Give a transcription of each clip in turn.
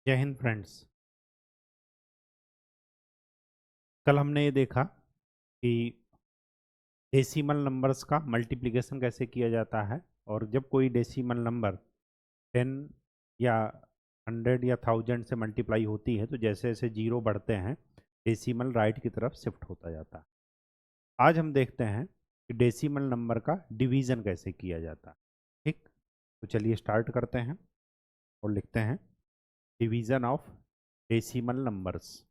जय हिंद फ्रेंड्स। कल हमने ये देखा कि डेसिमल नंबर्स का मल्टीप्लिकेशन कैसे किया जाता है, और जब कोई डेसिमल नंबर 10 या 100 या 1000 से मल्टीप्लाई होती है तो जैसे जैसे जीरो बढ़ते हैं डेसिमल राइट की तरफ शिफ्ट होता जाता है। आज हम देखते हैं कि डेसिमल नंबर का डिवीज़न कैसे किया जाता है। ठीक, तो चलिए स्टार्ट करते हैं और लिखते हैं डिवीज़न ऑफ डेसिमल नंबर्स।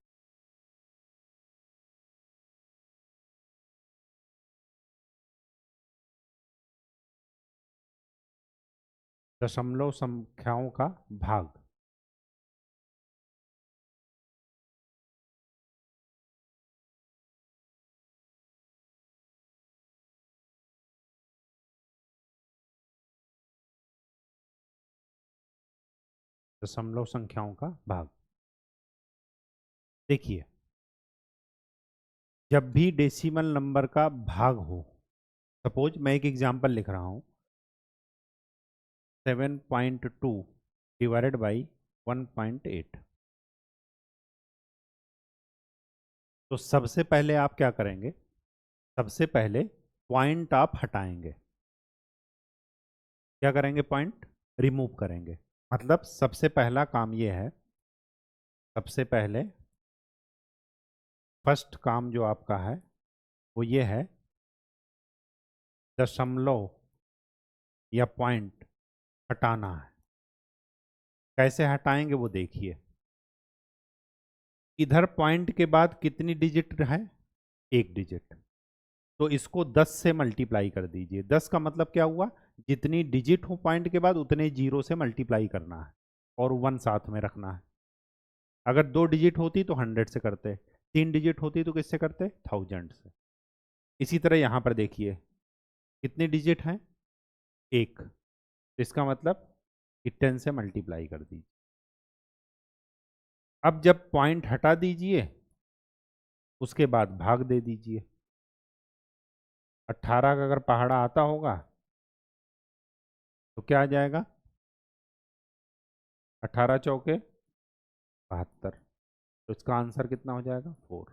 दशमलव संख्याओं का भाग। दशमलव संख्याओं का भाग। देखिए, जब भी डेसिमल नंबर का भाग हो, सपोज मैं एक एग्जांपल लिख रहा हूं 7.2 डिवाइडेड बाई 1.8, तो सबसे पहले आप क्या करेंगे? सबसे पहले पॉइंट आप हटाएंगे। क्या करेंगे? पॉइंट रिमूव करेंगे। मतलब सबसे पहला काम ये है, सबसे पहले फर्स्ट काम जो आपका है वो ये है, दशमलव या पॉइंट हटाना है। कैसे हटाएंगे वो देखिए। इधर पॉइंट के बाद कितनी डिजिट है? एक डिजिट। तो इसको 10 से मल्टीप्लाई कर दीजिए। 10 का मतलब क्या हुआ? जितनी डिजिट हो पॉइंट के बाद उतने जीरो से मल्टीप्लाई करना है और 1 साथ में रखना है। अगर 2 डिजिट होती तो 100 से करते, 3 डिजिट होती तो किससे करते? 1000 से। इसी तरह यहाँ पर देखिए कितनी डिजिट हैं? एक। तो इसका मतलब कि 10 से मल्टीप्लाई कर दीजिए। अब जब पॉइंट हटा दीजिए उसके बाद भाग दे दीजिए। 18 का अगर पहाड़ा आता होगा तो क्या आ जाएगा? 18 चौके 72। तो इसका आंसर कितना हो जाएगा? 4।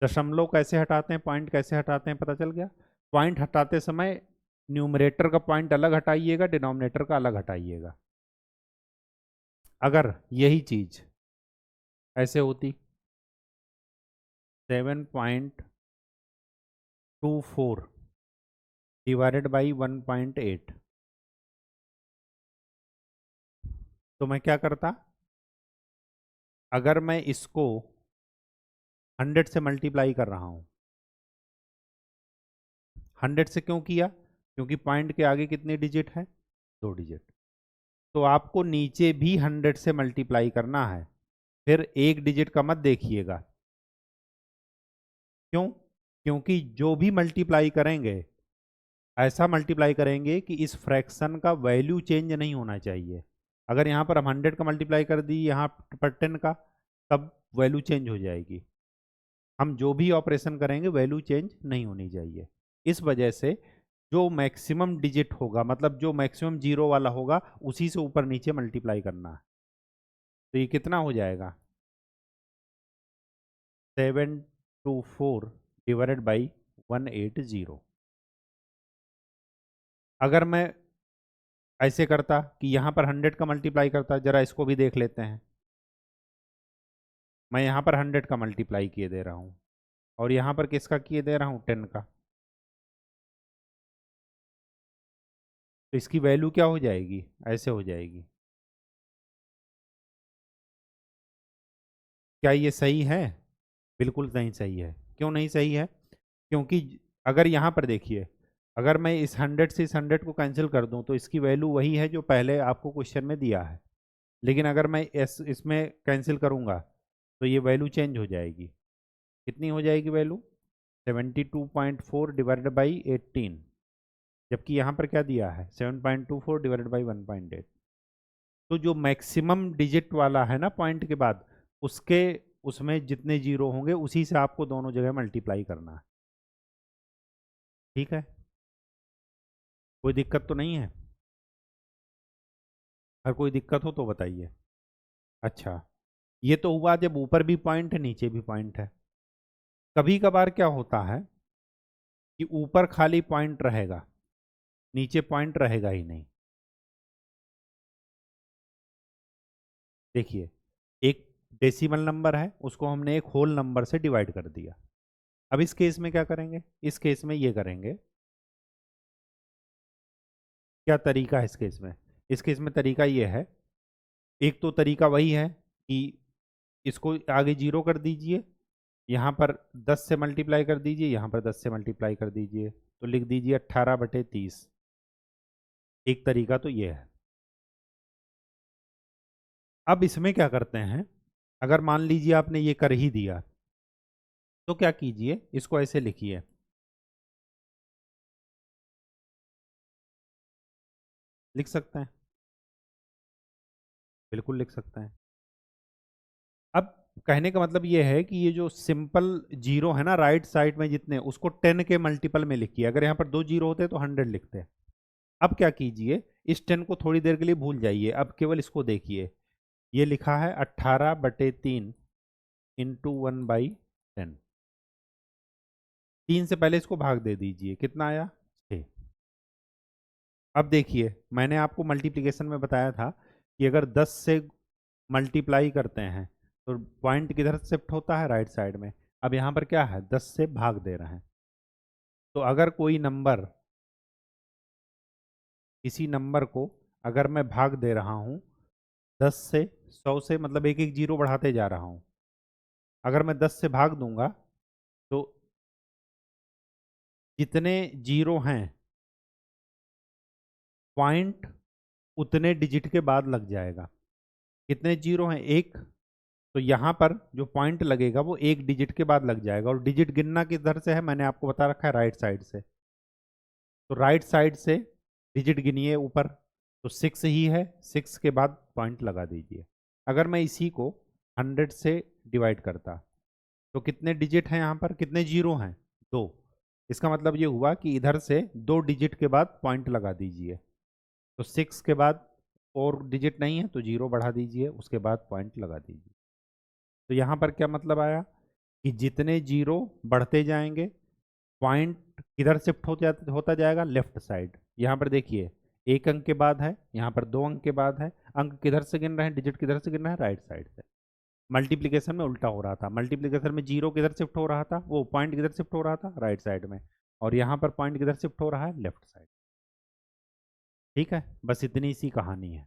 दशमलव कैसे हटाते हैं, पॉइंट कैसे हटाते हैं, पता चल गया। पॉइंट हटाते समय न्यूमरेटर का पॉइंट अलग हटाइएगा, डिनोमिनेटर का अलग हटाइएगा। अगर यही चीज ऐसे होती 7.24 डिवाइडेड बाई 1.8, तो मैं क्या करता? अगर मैं इसको 100 से मल्टीप्लाई कर रहा हूं, 100 से क्यों किया? क्योंकि पॉइंट के आगे कितनी डिजिट है? 2 डिजिट। तो आपको नीचे भी 100 से मल्टीप्लाई करना है। फिर एक डिजिट का मत देखिएगा। क्यों? क्योंकि जो भी मल्टीप्लाई करेंगे ऐसा मल्टीप्लाई करेंगे कि इस फ्रैक्शन का वैल्यू चेंज नहीं होना चाहिए। अगर यहाँ पर हम 100 का मल्टीप्लाई कर दी यहाँ पर 10 का, तब वैल्यू चेंज हो जाएगी। हम जो भी ऑपरेशन करेंगे वैल्यू चेंज नहीं होनी चाहिए। इस वजह से जो मैक्सिमम डिजिट होगा, मतलब जो मैक्सिमम जीरो वाला होगा, उसी से ऊपर नीचे मल्टीप्लाई करना है। तो ये कितना हो जाएगा? 724 डिवाइडेड बाई 180। अगर मैं ऐसे करता कि यहाँ पर 100 का मल्टीप्लाई करता, जरा इसको भी देख लेते हैं। मैं यहाँ पर 100 का मल्टीप्लाई किए दे रहा हूँ और यहाँ पर किसका किए दे रहा हूँ? 10 का। तो इसकी वैल्यू क्या हो जाएगी? ऐसे हो जाएगी। क्या ये सही है? बिल्कुल नहीं सही है। क्यों नहीं सही है? क्योंकि अगर यहाँ पर देखिए, अगर मैं इस 100 से इस 100 को कैंसिल कर दूं तो इसकी वैल्यू वही है जो पहले आपको क्वेश्चन में दिया है। लेकिन अगर मैं इसमें कैंसिल करूंगा तो ये वैल्यू चेंज हो जाएगी। कितनी हो जाएगी वैल्यू? 72.4 divided by 18। जबकि यहाँ पर क्या दिया है? 7.24 डिवाइडेड बाई 1.8। तो जो मैक्सिमम डिजिट वाला है ना पॉइंट के बाद, उसके उसमें जितने जीरो होंगे उसी से आपको दोनों जगह मल्टीप्लाई करना है। ठीक है, कोई दिक्कत तो नहीं है? अगर कोई दिक्कत हो तो बताइए। अच्छा, ये तो हुआ जब ऊपर भी पॉइंट है नीचे भी पॉइंट है। कभी कभार क्या होता है कि ऊपर खाली पॉइंट रहेगा, नीचे पॉइंट रहेगा ही नहीं। देखिए, एक डेसिमल नंबर है, उसको हमने एक होल नंबर से डिवाइड कर दिया। अब इस केस में क्या करेंगे? इस केस में ये करेंगे। क्या तरीका है इस केस में? इस केस में तरीका ये है, एक तो तरीका वही है कि इसको आगे जीरो कर दीजिए, यहाँ पर 10 से मल्टीप्लाई कर दीजिए, यहाँ पर 10 से मल्टीप्लाई कर दीजिए, तो लिख दीजिए 18/30। एक तरीका तो ये है। अब इसमें क्या करते हैं, अगर मान लीजिए आपने ये कर ही दिया, तो क्या कीजिए, इसको ऐसे लिखिए, लिख सकते हैं, बिल्कुल लिख सकते हैं। अब कहने का मतलब ये है कि ये जो सिंपल जीरो है ना राइट साइड में जितने, उसको 10 के मल्टीपल में लिखिए। अगर यहाँ पर 2 जीरो होते तो 100 लिखते। अब क्या कीजिए, इस 10 को थोड़ी देर के लिए भूल जाइए, अब केवल इसको देखिए। ये लिखा है 18/3 इंटू 1/10। 3 से पहले इसको भाग दे दीजिए, कितना आया? 6। अब देखिए, मैंने आपको मल्टीप्लिकेशन में बताया था कि अगर 10 से मल्टीप्लाई करते हैं तो पॉइंट किधर शिफ्ट होता है? राइट साइड में। अब यहाँ पर क्या है, 10 से भाग दे रहे हैं। तो अगर कोई नंबर, किसी नंबर को अगर मैं भाग दे रहा हूँ 10 से, 100 से, मतलब एक एक जीरो बढ़ाते जा रहा हूँ, अगर मैं 10 से भाग दूंगा तो जितने जीरो हैं पॉइंट उतने डिजिट के बाद लग जाएगा। कितने जीरो हैं? एक। तो यहाँ पर जो पॉइंट लगेगा वो एक डिजिट के बाद लग जाएगा। और डिजिट गिनना किधर से है, मैंने आपको बता रखा है, राइट साइड से। तो राइट साइड से डिजिट गिनिए ऊपर, तो 6 ही है, 6 के बाद पॉइंट लगा दीजिए। अगर मैं इसी को 100 से डिवाइड करता तो कितने डिजिट हैं यहाँ पर, कितने जीरो हैं? 2। इसका मतलब ये हुआ कि इधर से 2 डिजिट के बाद पॉइंट लगा दीजिए। तो 6 के बाद और डिजिट नहीं है तो जीरो बढ़ा दीजिए, उसके बाद पॉइंट लगा दीजिए। तो यहाँ पर क्या मतलब आया कि जितने जीरो बढ़ते जाएंगे पॉइंट किधर शिफ्ट होता जाएगा? Left side. यहाँ पर देखिए, एक अंक के बाद है, यहाँ पर 2 अंक के बाद है। अंक किधर से गिन रहे हैं, डिजिट किधर से गिन रहे हैं? राइट साइड से। मल्टीप्लिकेशन में उल्टा हो रहा था, मल्टीप्लिकेशन में जीरो किधर शिफ्ट हो रहा था, वो पॉइंट किधर शिफ्ट हो रहा था? राइट साइड में। और यहाँ पर पॉइंट किधर शिफ्ट हो रहा है? Left side. ठीक है, बस इतनी सी कहानी है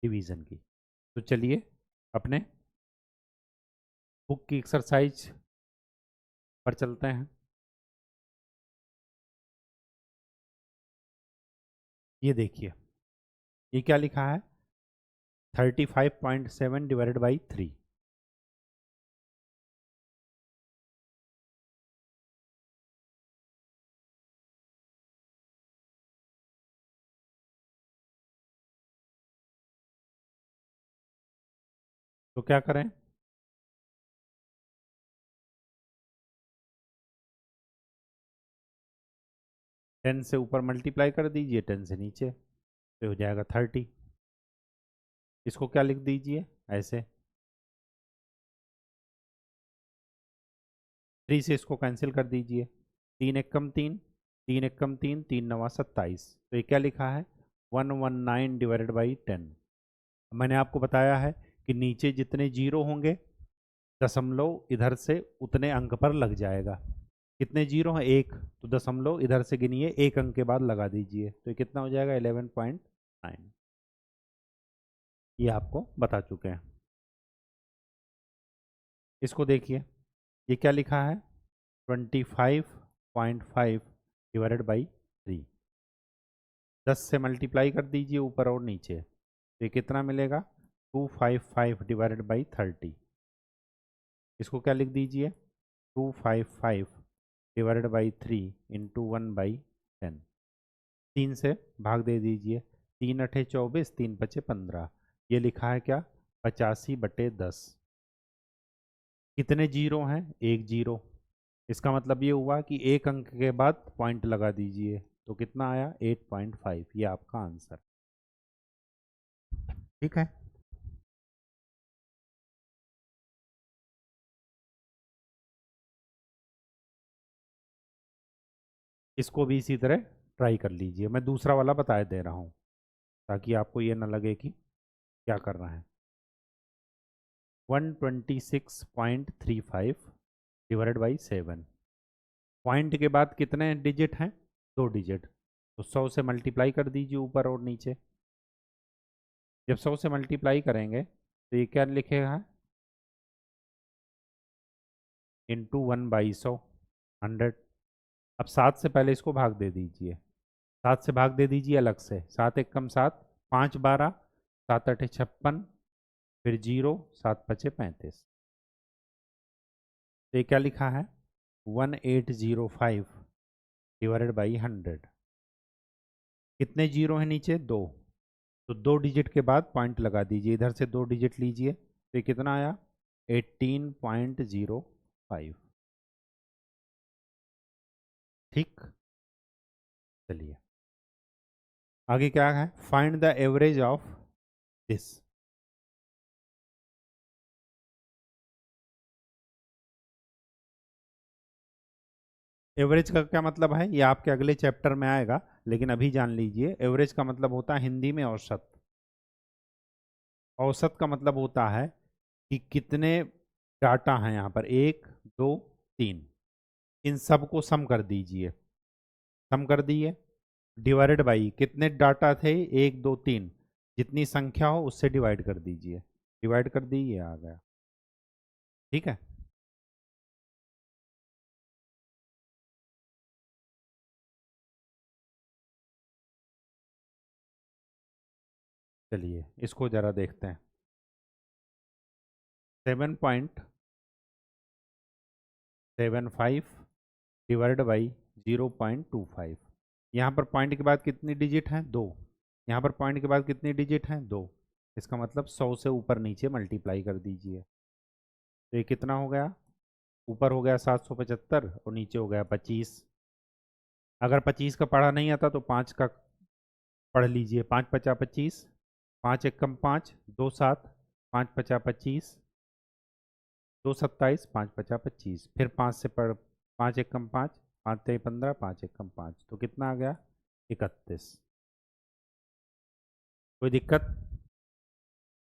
डिवीजन की। तो चलिए अपने बुक की एक्सरसाइज पर चलते हैं। ये देखिए, ये क्या लिखा है? 35.7 डिवाइडेड बाई 3। तो क्या करें? 10 से ऊपर मल्टीप्लाई कर दीजिए, 10 से नीचे, तो हो जाएगा 30। इसको क्या लिख दीजिए ऐसे, 3 से इसको कैंसिल कर दीजिए। 3 एक कम 3, 3 एक कम 3, 3 नवा 27। तो ये क्या लिखा है? 119 डिवाइडेड बाई 10। मैंने आपको बताया है कि नीचे जितने जीरो होंगे दशमलव इधर से उतने अंक पर लग जाएगा। कितने जीरो हैं? एक। तो दशमलव इधर से गिनिए, एक अंक के बाद लगा दीजिए, तो ये कितना हो जाएगा? 11.9। ये आपको बता चुके हैं। इसको देखिए, ये क्या लिखा है? 25.5 डिवाइडेड बाई 3। 10 से मल्टीप्लाई कर दीजिए ऊपर और नीचे, तो ये कितना मिलेगा? 255 डिवाइडेड बाई 30। इसको क्या लिख दीजिए? 255 डिवाइडेड बाई 3 इंटू 1/10। 3 से भाग दे दीजिए, 3 अठे 24, 3 पचे 15। ये लिखा है क्या? 85/10। कितने जीरो हैं? एक जीरो। इसका मतलब ये हुआ कि एक अंक के बाद पॉइंट लगा दीजिए, तो कितना आया? 8.5। ये आपका आंसर। ठीक है। इसको भी इसी तरह ट्राई कर लीजिए, मैं दूसरा वाला बता दे रहा हूँ ताकि आपको ये ना लगे कि क्या कर रहे हैं। 126.35 डिवाइडेड बाई 7, पॉइंट के बाद कितने डिजिट हैं? 2 डिजिट, तो 100 से मल्टीप्लाई कर दीजिए ऊपर और नीचे। जब 100 से मल्टीप्लाई करेंगे तो ये क्या लिखेगा? इंटू 1/100, 100। अब 7 से पहले इसको भाग दे दीजिए, 7 से भाग दे दीजिए अलग से। 7 एक कम 7, 5 12, 7 8 56, फिर 0, 7 5 35। तो ये क्या लिखा है? 1805 डिवाइडेड बाई 100। कितने जीरो हैं नीचे? 2, तो 2 डिजिट के बाद पॉइंट लगा दीजिए, इधर से 2 डिजिट लीजिए, तो ये कितना आया? 18.05। ठीक, चलिए आगे क्या है? Find the average of this. Average का क्या मतलब है ये आपके अगले चैप्टर में आएगा, लेकिन अभी जान लीजिए एवरेज का मतलब होता है हिंदी में औसत। औसत का मतलब होता है कि कितने डाटा हैं यहाँ पर, 1 2 3, इन सब को सम कर दीजिए। सम कर दिए, डिवाइडेड बाई कितने डाटा थे? 1 2 3, जितनी संख्या हो उससे डिवाइड कर दीजिए। डिवाइड कर दीजिए, आ गया। ठीक है, चलिए इसको जरा देखते हैं। 7.75 डिवाइड बाई 0.25। यहाँ पर पॉइंट के बाद कितनी डिजिट हैं? 2। यहाँ पर पॉइंट के बाद कितनी डिजिट हैं? 2। इसका मतलब 100 से ऊपर नीचे मल्टीप्लाई कर दीजिए। तो ये कितना हो गया? ऊपर हो गया 775 और नीचे हो गया 25। अगर 25 का पढ़ा नहीं आता तो 5 का पढ़ लीजिए। 5 पचा 25, 5 एक कम 5, 2 7, 5 पचा 25, 2 27, 5 पचा 25, फिर 5 से पढ़, 5 एक कम 5, 5 तेई 15, 5 एक कम 5, तो कितना आ गया? 31। कोई दिक्कत?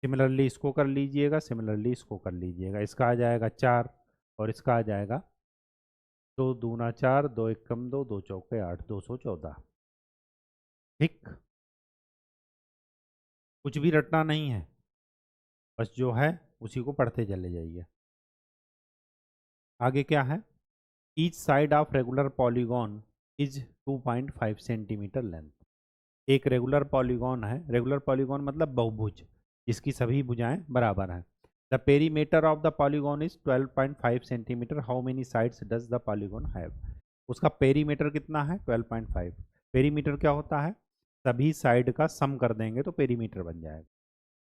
सिमिलरली इसको कर लीजिएगा, सिमिलरली इसको कर लीजिएगा। इसका आ जाएगा 4 और इसका आ जाएगा 2 दूना 4, 2 एक कम 2, 2 चौके 8, 214। ठीक, कुछ भी रटना नहीं है, बस जो है उसी को पढ़ते चले जाइए। आगे क्या है? Each side of regular polygon is 2.5 centimetre length. एक रेगुलर पॉलीगॉन है, रेगुलर पॉलीगॉन मतलब बहुभुज जिसकी सभी भुजाएं बराबर हैं। The perimeter of the polygon is 12.5 centimetre, how many sides does the polygon have? उसका पेरीमीटर कितना है? 12.5। पेरीमीटर क्या होता है? सभी साइड का सम कर देंगे तो पेरीमीटर बन जाएगा।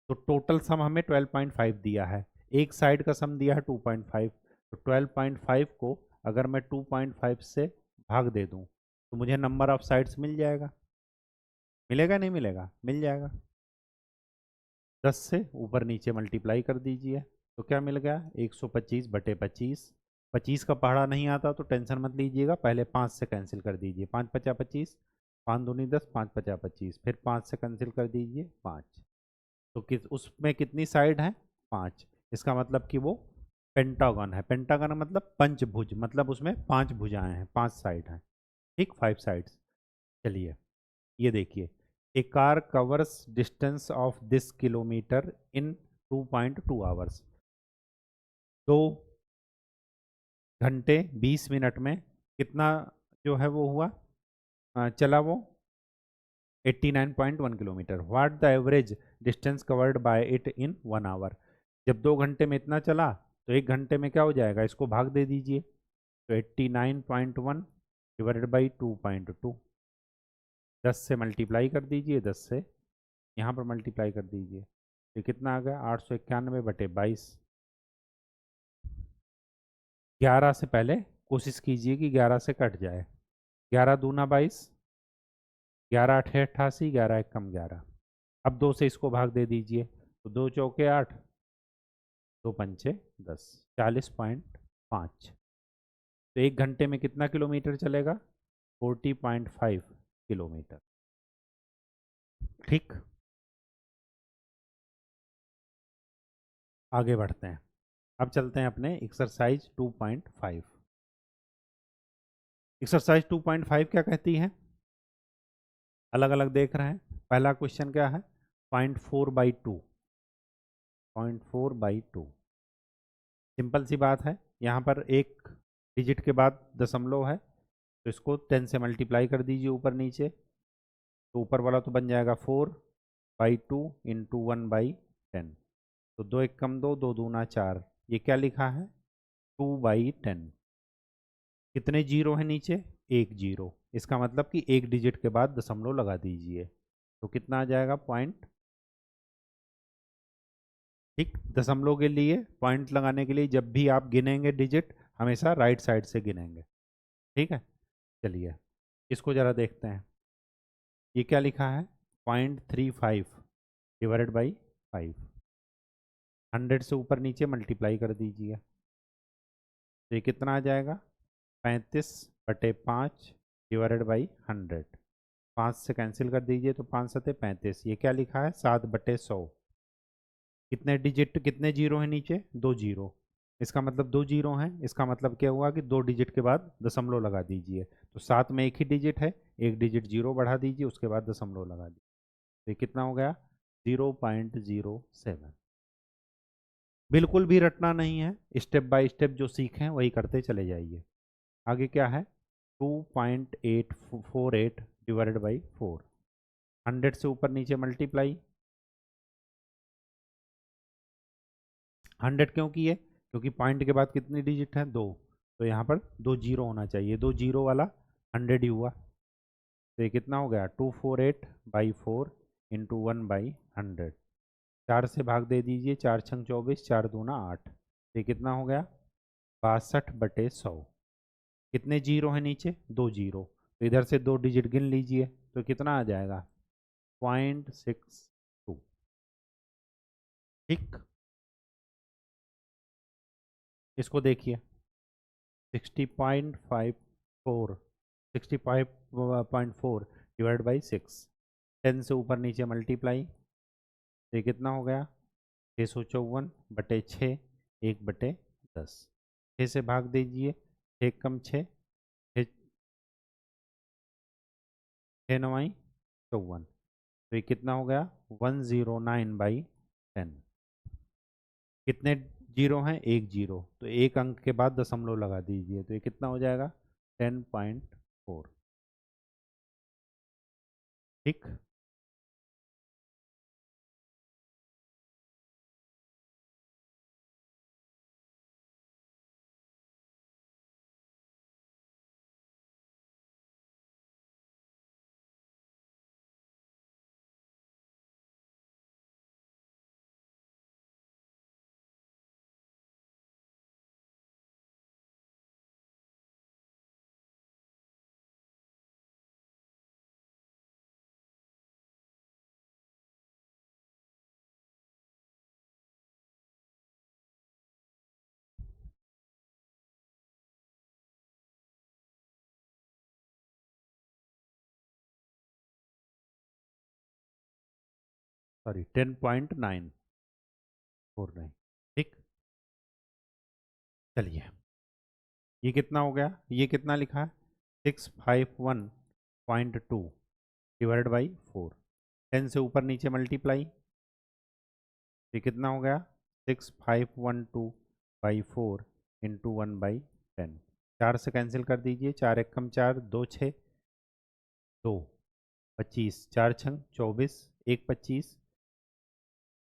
तो टोटल सम हमें 12.5 दिया है, एक साइड का सम दिया है 2.5, तो 12.5 को अगर मैं 2.5 से भाग दे दूं तो मुझे नंबर ऑफ साइड्स मिल जाएगा। मिलेगा नहीं मिलेगा? मिल जाएगा। 10 से ऊपर नीचे मल्टीप्लाई कर दीजिए, तो क्या मिल गया? 125/25। 25 का पहाड़ा नहीं आता तो टेंशन मत लीजिएगा, पहले 5 से कैंसिल कर दीजिए। 5 पचा 25, 5 दूनी 10, 5 पचा 25, फिर 5 से कैंसिल कर दीजिए 5। तो किस उसमें कितनी साइड है? 5। इसका मतलब कि वो पेंटागन है। पेंटागन मतलब पंचभुज, मतलब उसमें 5 भुजाएं हैं, 5 साइड हैं। ठीक, 5 साइड्स। चलिए ये देखिए, a car covers distance of this kilometre in 2.2 hours. 2 घंटे 20 मिनट में कितना जो है वो हुआ, चला वो 89.1 kilometre. What the average distance covered by it in 1 hour? जब 2 घंटे में इतना चला तो 1 घंटे में क्या हो जाएगा? इसको भाग दे दीजिए, तो 89.1 डिवाइडेड बाई 2.2। 10 से मल्टीप्लाई कर दीजिए, 10 से यहाँ पर मल्टीप्लाई कर दीजिए, तो कितना आ गया? 891/22। 11 से पहले कोशिश कीजिए कि 11 से कट जाए। 11 दूना 22, 11 8 88, 11 एक कम 11। अब 2 से इसको भाग दे दीजिए, तो 2 चौके 8, 2 पंचे 10, 40.5। तो 1 घंटे में कितना किलोमीटर चलेगा? 40.5 किलोमीटर। ठीक, आगे बढ़ते हैं। अब चलते हैं अपने एक्सरसाइज 2.5। एक्सरसाइज 2.5 क्या कहती है? अलग अलग देख रहे हैं। पहला क्वेश्चन क्या है? 0.4/2। 0.4/2 सिंपल सी बात है। यहाँ पर एक डिजिट के बाद दशमलव है, तो इसको 10 से मल्टीप्लाई कर दीजिए ऊपर नीचे। तो ऊपर वाला तो बन जाएगा 4/2 इंटू 1/10। तो 2 एकम 2, 2 दूना 4। ये क्या लिखा है? 2/10। कितने जीरो है नीचे? एक जीरो। इसका मतलब कि एक डिजिट के बाद दशमलव लगा दीजिए। तो कितना आ जाएगा? पॉइंट। ठीक, दशमलव के लिए पॉइंट लगाने के लिए जब भी आप गिनेंगे डिजिट, हमेशा राइट साइड से गिनेंगे। ठीक है, चलिए इसको जरा देखते हैं। ये क्या लिखा है? 0.35 डिवाइडेड बाई 5। 100 से ऊपर नीचे मल्टीप्लाई कर दीजिए। तो ये कितना आ जाएगा? 35/5 डिवाइडेड बाई 100। 5 से कैंसिल कर दीजिए, तो 5 सते 35। ये क्या लिखा है? 7/100। कितने डिजिट, कितने जीरो हैं नीचे? 2 जीरो। इसका मतलब 2 जीरो हैं। इसका मतलब क्या हुआ कि 2 डिजिट के बाद दशमलव लगा दीजिए। तो 7 में एक ही डिजिट है, एक डिजिट जीरो बढ़ा दीजिए, उसके बाद दशमलव लगा दीजिए। तो ये कितना हो गया? 0.07। बिल्कुल भी रटना नहीं है, स्टेप बाय स्टेप जो सीखें वही करते चले जाइए। आगे क्या है? 2.848 डिवाइडेड बाई 4। 100 से ऊपर नीचे मल्टीप्लाई। 100 क्यों किए? क्योंकि पॉइंट के बाद कितनी डिजिट है? 2। तो यहाँ पर 2 जीरो होना चाहिए, 2 जीरो वाला 100 ही हुआ। तो ये कितना हो गया? 248/4 इंटू 1/100। 4 से भाग दे दीजिए, 4 छंग 24, 4 दूना 8। तो ये कितना हो गया? 62/100। कितने जीरो है नीचे? 2 जीरो। तो इधर से 2 डिजिट गिन लीजिए, तो कितना आ जाएगा? 0.62। ठीक, इसको देखिए। 60.54 65.4 डिवाइड बाई 6। 10 से ऊपर नीचे मल्टीप्लाई। तो ये कितना हो गया? 654/6, 1/10। 6 से भाग दीजिए, 6 कम 6, 6 9 54। तो ये कितना हो गया? 109/10। कितने जीरो हैं? एक जीरो। तो एक अंक के बाद दशमलव लगा दीजिए, तो ये कितना हो जाएगा? 10.4। ठीक, सॉरी 10.949। ठीक, चलिए ये कितना हो गया? ये कितना लिखा है? 651.2 डिवाइडेड बाई 4। 10 से ऊपर नीचे मल्टीप्लाई। ये कितना हो गया? 6512/4 इंटू 1/10। 4 से कैंसिल कर दीजिए, 4 एकम 4, 2 6, 2 25, 4 छंग 24, 1 25,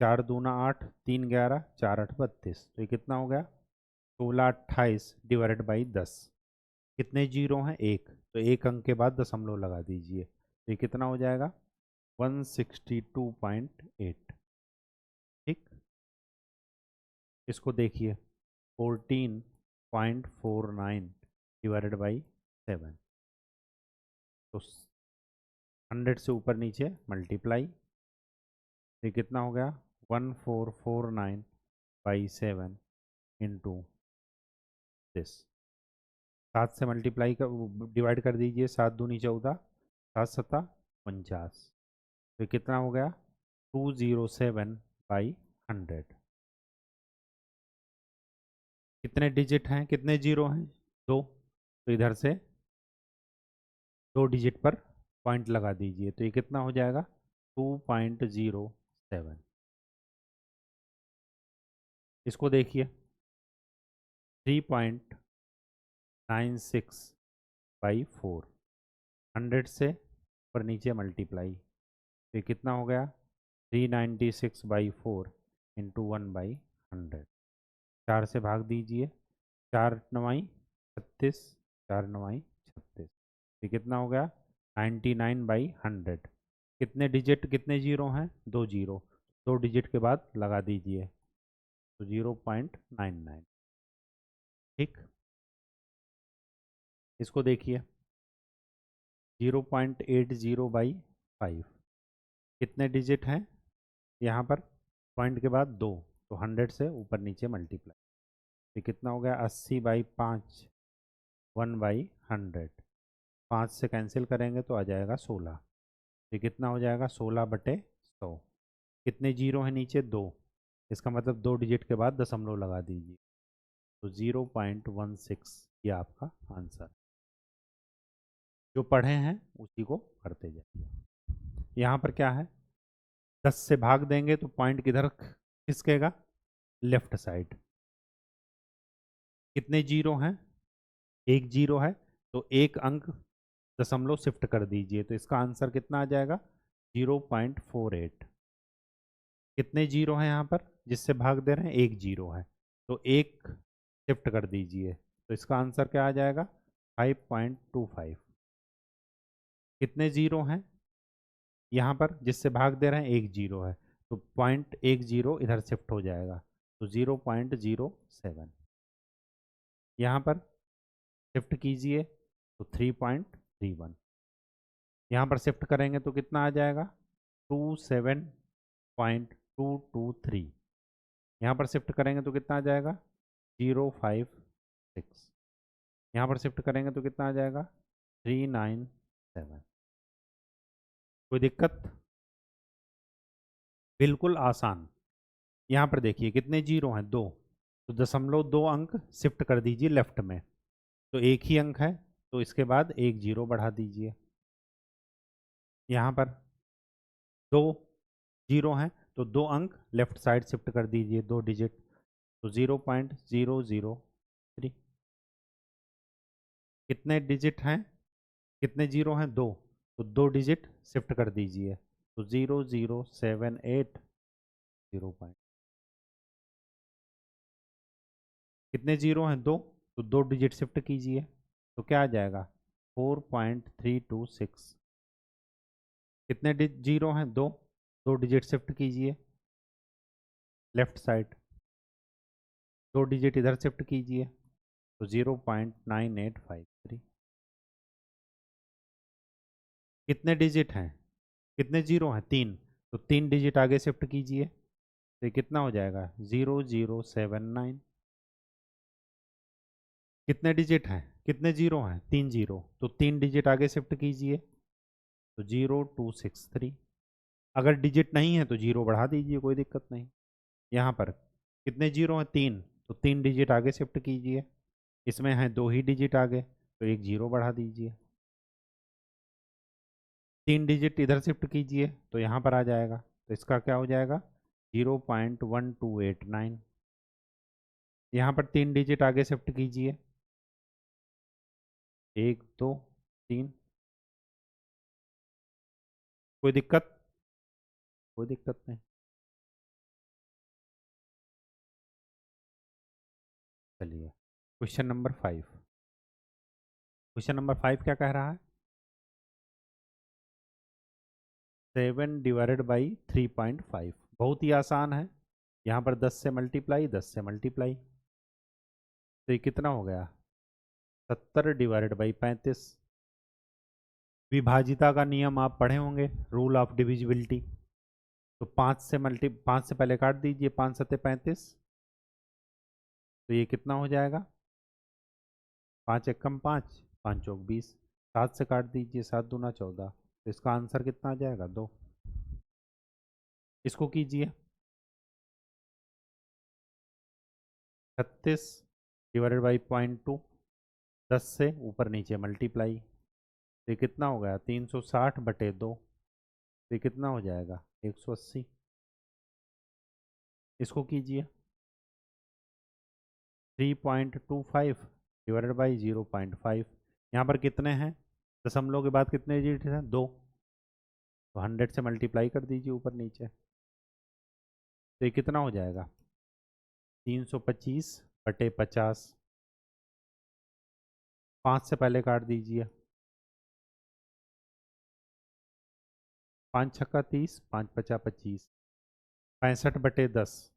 4 दूना 8, 3 11, 4 8 32। तो ये कितना हो गया? 1628 डिवाइडेड बाई 10। कितने जीरो हैं? एक। तो एक अंक के बाद दशमलव लगा दीजिए, तो ये कितना हो जाएगा? 162.8। ठीक, इसको देखिए। 14.49 डिवाइडेड बाई 7। तो 100 से ऊपर नीचे मल्टीप्लाई। ये कितना हो गया? 1449/7 इंटू दिस। 7 से मल्टीप्लाई कर डिवाइड कर दीजिए, 7 दूनी 14, 7 सत्ता 49, तो कितना हो गया 207/100। कितने डिजिट हैं, कितने जीरो हैं, 2, तो इधर से 2 डिजिट पर पॉइंट लगा दीजिए, तो ये कितना हो जाएगा 2.07। इसको देखिए 3.96/4, 100 से पर नीचे मल्टीप्लाई, तो ये कितना हो गया 396/4 इंटू 1/100। 4 से भाग दीजिए, 4 9 36, 4 9 36, ये कितना हो गया 99/100। कितने डिजिट, कितने जीरो हैं, 2 जीरो, 2 डिजिट के बाद लगा दीजिए, तो 0.99। ठीक, इसको देखिए 0.80/5, कितने डिजिट हैं यहाँ पर, पॉइंट के बाद 2, तो 100 से ऊपर नीचे मल्टीप्लाई, ये कितना हो गया 80/5, 1/100। 5 से कैंसिल करेंगे तो आ जाएगा 16, ये कितना हो जाएगा 16/100। कितने जीरो हैं नीचे, 2, इसका मतलब 2 डिजिट के बाद दशमलव लगा दीजिए, तो 0.16 ये आपका आंसर। जो पढ़े हैं उसी को करते जाइए। यहाँ पर क्या है, 10 से भाग देंगे तो पॉइंट किधर खिसकेगा, लेफ्ट साइड। कितने जीरो हैं, एक जीरो है, तो एक अंक दशमलव शिफ्ट कर दीजिए, तो इसका आंसर कितना आ जाएगा 0.48। कितने जीरो हैं यहाँ पर जिससे भाग दे रहे हैं, एक जीरो है, तो एक शिफ्ट कर दीजिए, तो इसका आंसर क्या आ जाएगा 5.25। कितने जीरो हैं यहाँ पर जिससे भाग दे रहे हैं, एक जीरो है, तो 0.10 इधर शिफ्ट हो जाएगा, तो 0.07। यहाँ पर शिफ्ट कीजिए तो 3.31, यहाँ पर शिफ्ट करेंगे तो कितना आ जाएगा 27.223, यहाँ पर शिफ्ट करेंगे तो कितना आ जाएगा 056, यहाँ पर शिफ्ट करेंगे तो कितना आ जाएगा 397। कोई दिक्कत, बिल्कुल आसान। यहाँ पर देखिए कितने जीरो हैं, 2, तो 0.2 अंक शिफ्ट कर दीजिए लेफ्ट में, तो एक ही अंक है, तो इसके बाद एक जीरो बढ़ा दीजिए। यहाँ पर 2 जीरो हैं, तो 2 अंक लेफ्ट साइड शिफ्ट कर दीजिए, 2 डिजिट, तो 0.003। कितने डिजिट हैं, कितने जीरो हैं, 2, तो 2 डिजिट शिफ्ट कर दीजिए, तो 0.078। कितने जीरो हैं, 2, तो 2 डिजिट शिफ्ट कीजिए, तो क्या आ जाएगा 4.326। कितने जीरो हैं, 2, 2 डिजिट शिफ्ट कीजिए लेफ्ट साइड, 2 डिजिट इधर शिफ्ट कीजिए, तो 0.9853। कितने डिजिट हैं, कितने जीरो हैं, 3, तो 3 डिजिट आगे शिफ्ट कीजिए, तो ये कितना हो जाएगा 0079। कितने डिजिट हैं, कितने जीरो हैं, 3 जीरो, तो 3 डिजिट आगे शिफ्ट कीजिए, तो 0263। अगर डिजिट नहीं है तो जीरो बढ़ा दीजिए, कोई दिक्कत नहीं। यहाँ पर कितने जीरो हैं, 3, तो 3 डिजिट आगे शिफ्ट कीजिए, इसमें है 2 ही डिजिट आगे, तो एक जीरो बढ़ा दीजिए। 3 डिजिट इधर शिफ्ट कीजिए, तो यहाँ पर आ जाएगा, तो इसका क्या हो जाएगा 0.1289। यहाँ पर 3 डिजिट आगे शिफ्ट कीजिए, 1 2 3। कोई दिक्कत, कोई दिक्कत नहीं। चलिए क्वेश्चन नंबर 5। क्वेश्चन नंबर 5 क्या कह रहा है, 7/3.5। बहुत ही आसान है, यहाँ पर 10 से मल्टीप्लाई, 10 से मल्टीप्लाई, तो ये कितना हो गया 70/35। विभाजिता का नियम आप पढ़े होंगे, रूल ऑफ डिविजिबिलिटी। तो 5 से पहले काट दीजिए, 5 सत्ते 35, तो ये कितना हो जाएगा, 5 एकम 5, 5 चौक 20, 7 से काट दीजिए, 7 दूना 14, तो इसका आंसर कितना आ जाएगा, 2। इसको कीजिए, 36 डिवाइडेड बाई 0.2, 10 से ऊपर नीचे मल्टीप्लाई, ये कितना हो गया, 360/2, ये कितना हो जाएगा, 180। इसको कीजिए, 3.25 डिवाइडेड बाई 0.5, यहाँ पर कितने हैं, दशमलव के बाद कितने डिजिट हैं, 2, तो 100 से मल्टीप्लाई कर दीजिए ऊपर नीचे, तो ये कितना हो जाएगा, 325/50, 5 से पहले काट दीजिए, 5 छक्का 30, 5 पचा 25, 65/10,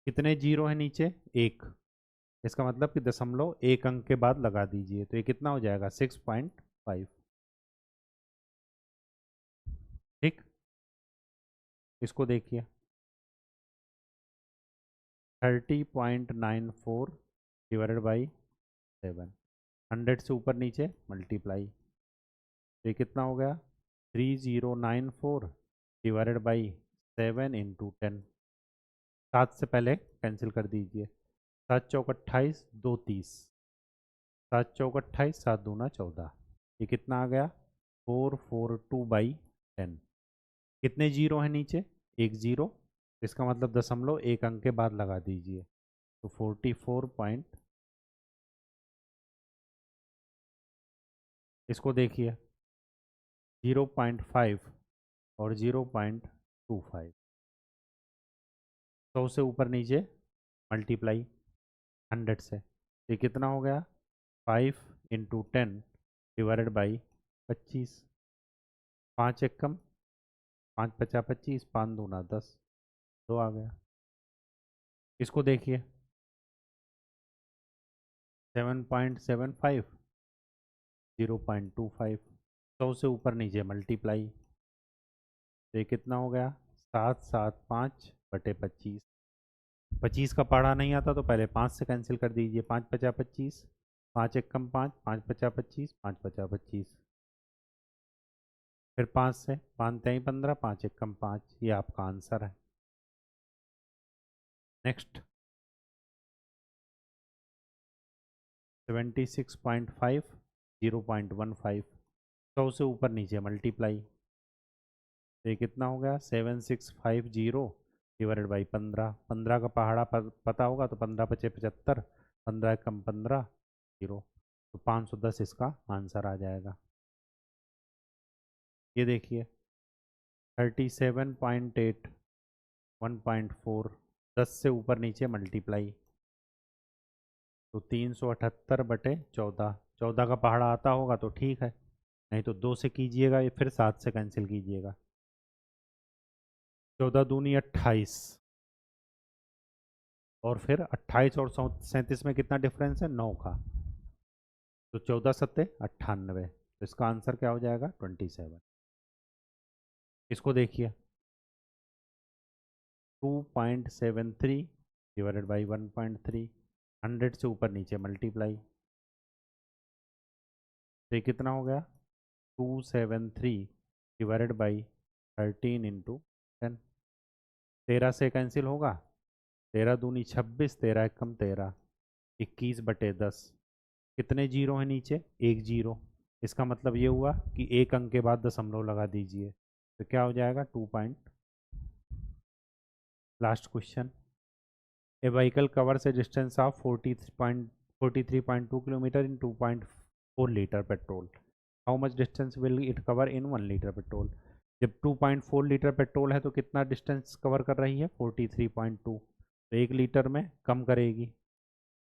कितने जीरो है नीचे, 1, इसका मतलब कि दशमलव एक अंक के बाद लगा दीजिए, तो ये कितना हो जाएगा, 6.5। ठीक, इसको देखिए, 30.94 डिवाइडेड बाई 7, 100 से ऊपर नीचे मल्टीप्लाई, तो ये कितना हो गया, 3094 डिवाइडेड बाई 7 इंटू 10, 7 से पहले कैंसिल कर दीजिए, 7 चौक 28, 2 30, 7 चौक 28, 7 दूना 14, ये कितना आ गया, 442/10, कितने जीरो हैं नीचे, 1 जीरो, इसका मतलब दशमलव एक अंक के बाद लगा दीजिए, तो 44 इसको देखिए, 0.5 और 0.25, 100 से ऊपर नीचे मल्टीप्लाई 100 से, ये कितना हो गया, 5 इंटू 10 डिवाइडेड बाई 25, 5 एकम 5 पचा 25, 5 दूना 10, 2 आ गया। इसको देखिए, 7.75, 0.25, 100 से ऊपर नीचे मल्टीप्लाई, तो ये कितना हो गया, 775/25, 25 का पढ़ा नहीं आता तो पहले 5 से कैंसिल कर दीजिए, 5 पचा 25, 5 एकम 5, 5 पचा 25, 5 पचा 25, फिर 5 से 5 तेई 15, 5 एकम 5, ये आपका आंसर है। नेक्स्ट, 76.5, 0.15, 100 से ऊपर नीचे मल्टीप्लाई, तो ये कितना हो गया, 7650 डिवाइडेड बाई 15, 15 का पहाड़ा पता होगा तो 15 पचे 75, 15 कम 15, 0, तो 510 इसका आंसर आ जाएगा। ये देखिए, 37.8, 1.4, 10 से ऊपर नीचे मल्टीप्लाई, तो 378/14, 14 का पहाड़ा आता होगा तो ठीक है, नहीं तो 2 से कीजिएगा या फिर 7 से कैंसिल कीजिएगा, 14 दूनी 28, और फिर 28 और 37 में कितना डिफरेंस है, 9 का, तो 14 सत्ते 98, तो इसका आंसर क्या हो जाएगा, 27। इसको देखिए, 2.73 डिवाइडेड बाई 1.3, 100 से ऊपर नीचे मल्टीप्लाई, तो ये कितना हो गया, 273 डिवाइडेड बाई 13 इंटू 10, 13 से कैंसिल होगा, 13 दूनी 26, 13 एकम 13, 21/10, कितने जीरो हैं नीचे, 1 जीरो, इसका मतलब ये हुआ कि एक अंक के बाद दशमलव लगा दीजिए, तो क्या हो जाएगा, 2 point. Last question, A vehicle covers A distance of 43.2 kilometre in 2.4 litre petrol, how much distance will it cover in 1 litre petrol. जब 2.4 लीटर पेट्रोल है तो कितना डिस्टेंस कवर कर रही है, 43.2, तो 1 लीटर में कम करेगी,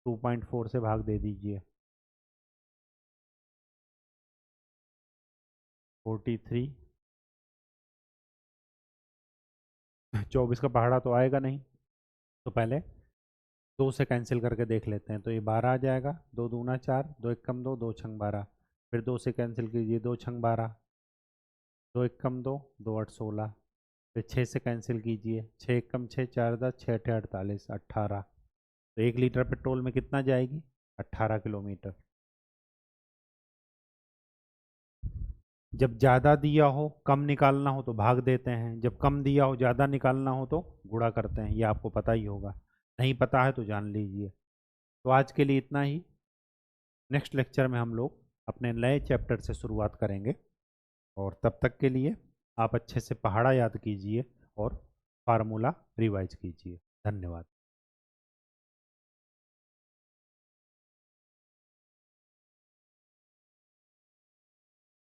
2.4 से भाग दे दीजिए, 43, 24 का पहाड़ा तो आएगा नहीं, तो पहले 2 से कैंसिल करके देख लेते हैं, तो ये 12 आ जाएगा, 2 दूना 4, 2 एकम 2, 2 छंग 12, फिर 2 से कैंसिल कीजिए, 2 छंग 12, दो एक कम दो, 2 8 16, फिर 6 से कैंसिल कीजिए, 6 एक कम 6, 4 10, 6 8 48, 18। तो 1 लीटर पेट्रोल में कितना जाएगी? 18 किलोमीटर। जब ज़्यादा दिया हो, कम निकालना हो तो भाग देते हैं, जब कम दिया हो ज़्यादा निकालना हो तो गुणा करते हैं। ये आपको पता ही होगा, नहीं पता है तो जान लीजिए। तो आज के लिए इतना ही। नेक्स्ट लेक्चर में हम लोग अपने नए चैप्टर से शुरुआत करेंगे, और तब तक के लिए आप अच्छे से पहाड़ा याद कीजिए और फार्मूला रिवाइज कीजिए। धन्यवाद।